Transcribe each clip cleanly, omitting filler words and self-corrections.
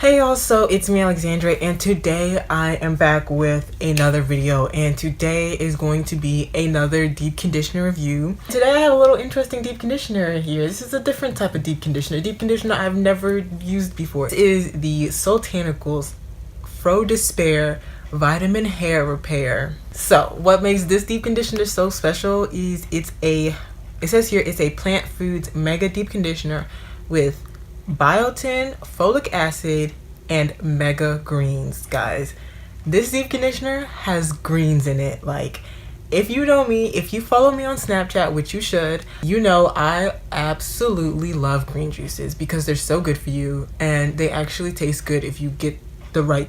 Hey y'all, so it's me Alexandra, and today I am back with another video, and today is going to be another deep conditioner review. Today I have a little interesting deep conditioner here. This is a different type of deep conditioner I've never used before. This is the Soultanicals Fro Despair Vitamin Hair Repair. So what makes this deep conditioner so special is it says here it's a plant foods mega deep conditioner with biotin, folic acid, and mega greens. Guys, this deep conditioner has greens in it. Like, if you know me, if you follow me on Snapchat, which you should, you know I absolutely love green juices because they're so good for you and they actually taste good if you get the right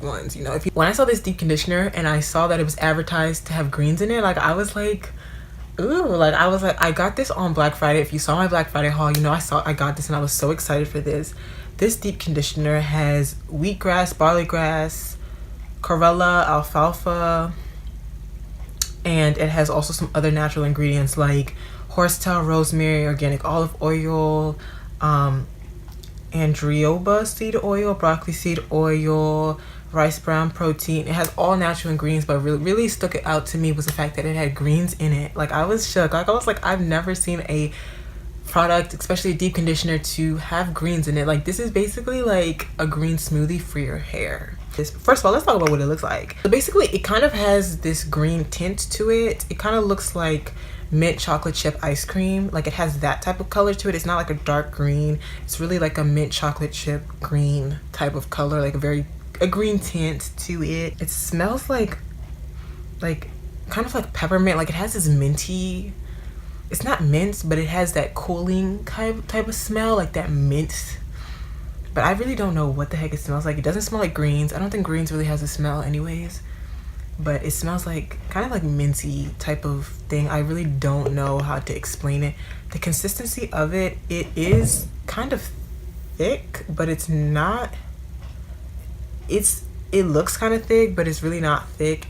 ones. You know, when I saw this deep conditioner and I saw that it was advertised to have greens in it, like I was like, ooh, like I got this on Black Friday. If you saw my Black Friday haul, you know I got this and I was so excited for this. This deep conditioner has wheatgrass, barley grass, chlorella, alfalfa, and it has also some other natural ingredients like horsetail, rosemary, organic olive oil, andrioba seed oil, broccoli seed oil, rice bran protein. It has all natural ingredients, but really stuck it out to me was the fact that it had greens in it. Like, I was shook. Like, I was like, I've never seen a product, especially a deep conditioner, to have greens in it. Like, this is basically like a green smoothie for your hair. First of all, let's talk about what it looks like. So basically it kind of has this green tint to it. It kind of looks like mint chocolate chip ice cream. Like, it has that type of color to it. It's not like a dark green. It's really like a mint chocolate chip green type of color, like a green tint to it. It smells like kind of like peppermint. Like, it has this minty, it's not mint, but it has that cooling type of smell, like that mint. But I really don't know what the heck it smells like. It doesn't smell like greens. I don't think greens really has a smell anyways, but it smells like kind of like minty type of thing. I really don't know how to explain it. The consistency of it is kind of thick, but it's not. It looks kind of thick, but it's really not thick.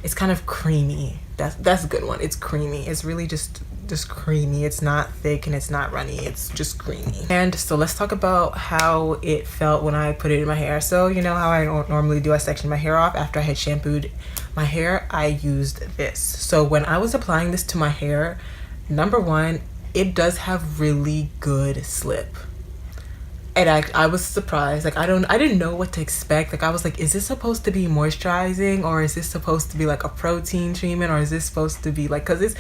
It's kind of creamy. That's a good one. It's creamy. It's really just creamy. It's not thick and it's not runny. It's just creamy. And so let's talk about how it felt when I put it in my hair. So you know how I normally do, I section my hair off after I had shampooed my hair. I used this. So when I was applying this to my hair, number one, it does have really good slip. And I was surprised. Like, I didn't know what to expect. Like, I was like, is this supposed to be moisturizing, or is this supposed to be like a protein treatment, or is this supposed to be like, because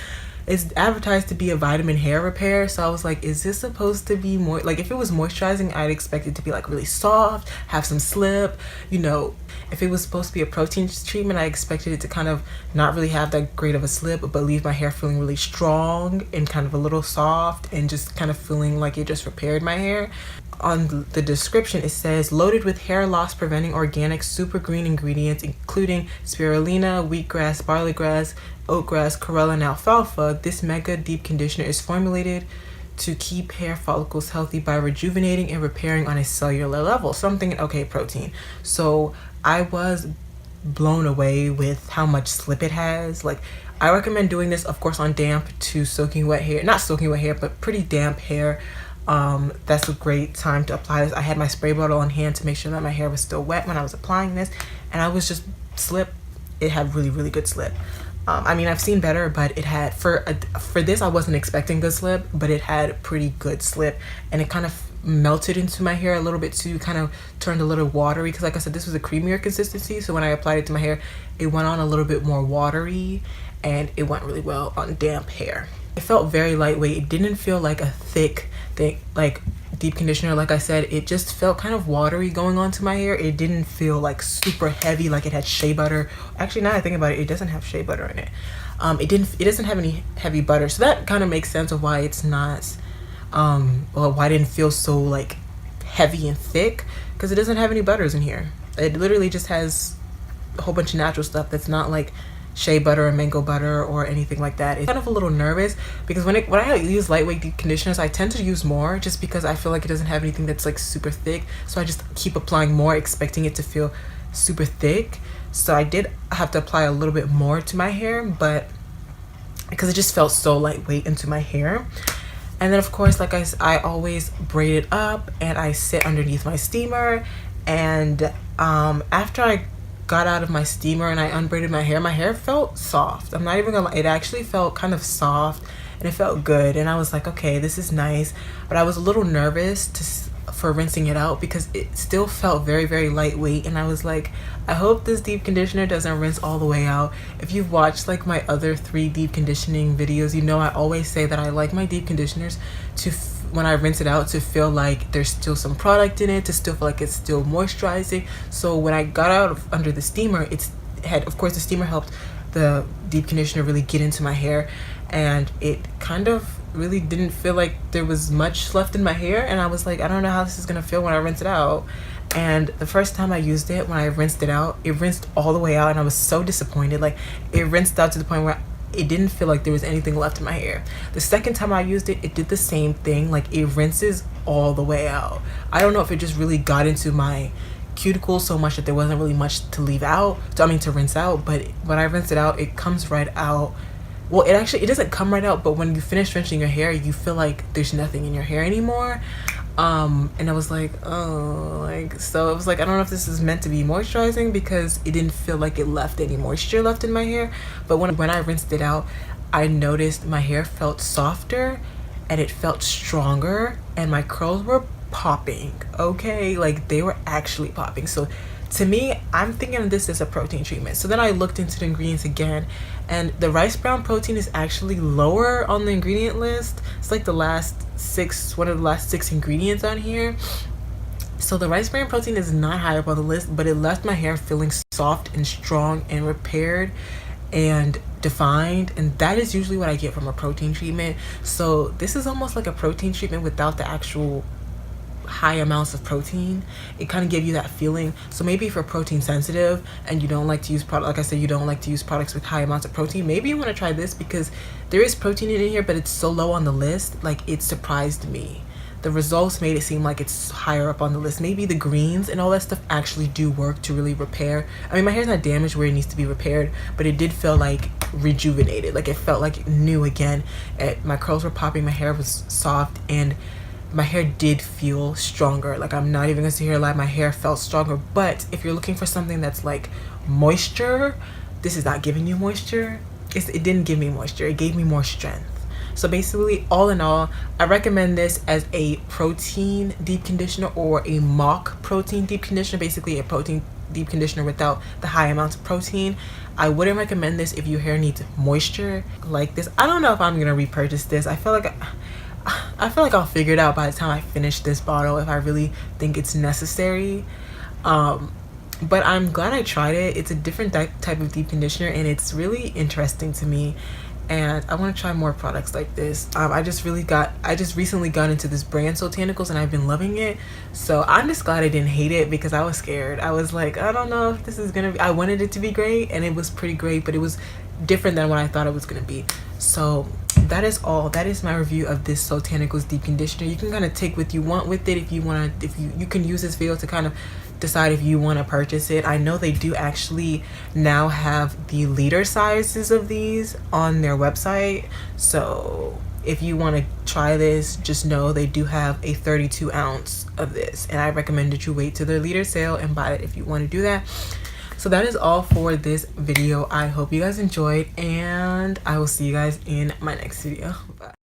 it's advertised to be a vitamin hair repair. So I was like, is this supposed to be more like, if it was moisturizing, I'd expect it to be like really soft, have some slip. You know, if it was supposed to be a protein treatment, I expected it to kind of not really have that great of a slip, but leave my hair feeling really strong and kind of a little soft and just kind of feeling like it just repaired my hair. On the description, it says loaded with hair loss preventing organic super green ingredients including spirulina, wheatgrass, barley grass, oatgrass, chlorella, and alfalfa. This mega deep conditioner is formulated to keep hair follicles healthy by rejuvenating and repairing on a cellular level. So I'm thinking, okay, protein. So I was blown away with how much slip it has. Like, I recommend doing this, of course, on damp to soaking wet hair. Not soaking wet hair, but pretty damp hair. That's a great time to apply this. I had my spray bottle on hand to make sure that my hair was still wet when I was applying this, and I was just slip. It had really good slip. I mean, I've seen better, but it had, for this, I wasn't expecting good slip, but it had pretty good slip, and it kind of melted into my hair a little bit too, kind of turned a little watery, because like I said, this was a creamier consistency, so when I applied it to my hair, it went on a little bit more watery, and it went really well on damp hair. It felt very lightweight. It didn't feel like a thick thing, like deep conditioner. Like I said, it just felt kind of watery going onto my hair. It didn't feel like super heavy, like it had shea butter. Actually, now I think about it, it doesn't have shea butter in it. It doesn't have any heavy butter, so that kind of makes sense of why it's not or why it didn't feel so like heavy and thick, because it doesn't have any butters in here. It literally just has a whole bunch of natural stuff that's not like shea butter or mango butter or anything like that. It's kind of a little nervous because when I use lightweight deep conditioners, I tend to use more just because I feel like it doesn't have anything that's like super thick, so I just keep applying more expecting it to feel super thick. So I did have to apply a little bit more to my hair, but because it just felt so lightweight into my hair. And then of course, like I always braid it up and I sit underneath my steamer And after I got out of my steamer and I unbraided my hair felt soft. I'm not even gonna lie, it actually felt kind of soft and it felt good. And I was like, okay, this is nice. But I was a little nervous for rinsing it out because it still felt very, very lightweight. And I was like, I hope this deep conditioner doesn't rinse all the way out. If you've watched like my other 3 deep conditioning videos, you know I always say that I like my deep conditioners to when I rinse it out to feel like there's still some product in it, to still feel like it's still moisturizing. So when I got out under the steamer, of course the steamer helped the deep conditioner really get into my hair, and it kind of really didn't feel like there was much left in my hair. And I was like, I don't know how this is gonna feel when I rinse it out. And the first time I used it, when I rinsed it out, it rinsed all the way out, and I was so disappointed. Like, it rinsed out to the point where it didn't feel like there was anything left in my hair. The second time I used it, it did the same thing. Like, it rinses all the way out. I don't know if it just really got into my cuticle so much that there wasn't really much to leave out, to rinse out. But when I rinse it out, it comes right out. Well, it doesn't come right out, but when you finish rinsing your hair, you feel like there's nothing in your hair anymore. And I was like, oh, like, so it was like, I don't know if this is meant to be moisturizing, because it didn't feel like it left any moisture left in my hair. But when I rinsed it out, I noticed my hair felt softer and it felt stronger, and my curls were popping. Okay, like, they were actually popping. So to me, I'm thinking of this as a protein treatment. So then I looked into the ingredients again, and the rice bran protein is actually lower on the ingredient list. It's like one of the last 6 ingredients on here. So the rice bran protein is not high up on the list, but it left my hair feeling soft and strong and repaired and defined, and that is usually what I get from a protein treatment. So this is almost like a protein treatment without the actual high amounts of protein. It kind of gave you that feeling. So maybe if you're protein sensitive and you don't like to use like I said, you don't like to use products with high amounts of protein, maybe you want to try this, because there is protein in here, but it's so low on the list. Like, it surprised me. The results made it seem like it's higher up on the list. Maybe the greens and all that stuff actually do work to really repair. I mean, my hair's not damaged where it needs to be repaired, but it did feel like rejuvenated. Like, it felt like new again. My curls were popping, my hair was soft, and my hair did feel stronger. Like, I'm not even gonna sit here and lie, my hair felt stronger. But if you're looking for something that's like moisture, this is not giving you moisture. It didn't give me moisture, it gave me more strength. So basically, all in all, I recommend this as a protein deep conditioner or a mock protein deep conditioner. Basically a protein deep conditioner without the high amounts of protein. I wouldn't recommend this if your hair needs moisture like this. I don't know if I'm gonna repurchase this. I feel like I'll figure it out by the time I finish this bottle, if I really think it's necessary. But I'm glad I tried it. It's a different type of deep conditioner, and it's really interesting to me, and I want to try more products like this. I just recently got into this brand, Soultanicals, and I've been loving it. So I'm just glad I didn't hate it, because I was scared. I was like, I don't know if this is gonna be, I wanted it to be great, and it was pretty great, but it was different than what I thought it was gonna be. So that is all. That is my review of this Soultanicals deep conditioner. You can kind of take what you want with it. If you want to, you can use this video to kind of decide if you want to purchase it. I know they do actually now have the liter sizes of these on their website. So if you want to try this, just know they do have a 32 ounce of this, and I recommend that you wait till their liter sale and buy it if you want to do that. So that is all for this video. I hope you guys enjoyed, and I will see you guys in my next video. Bye.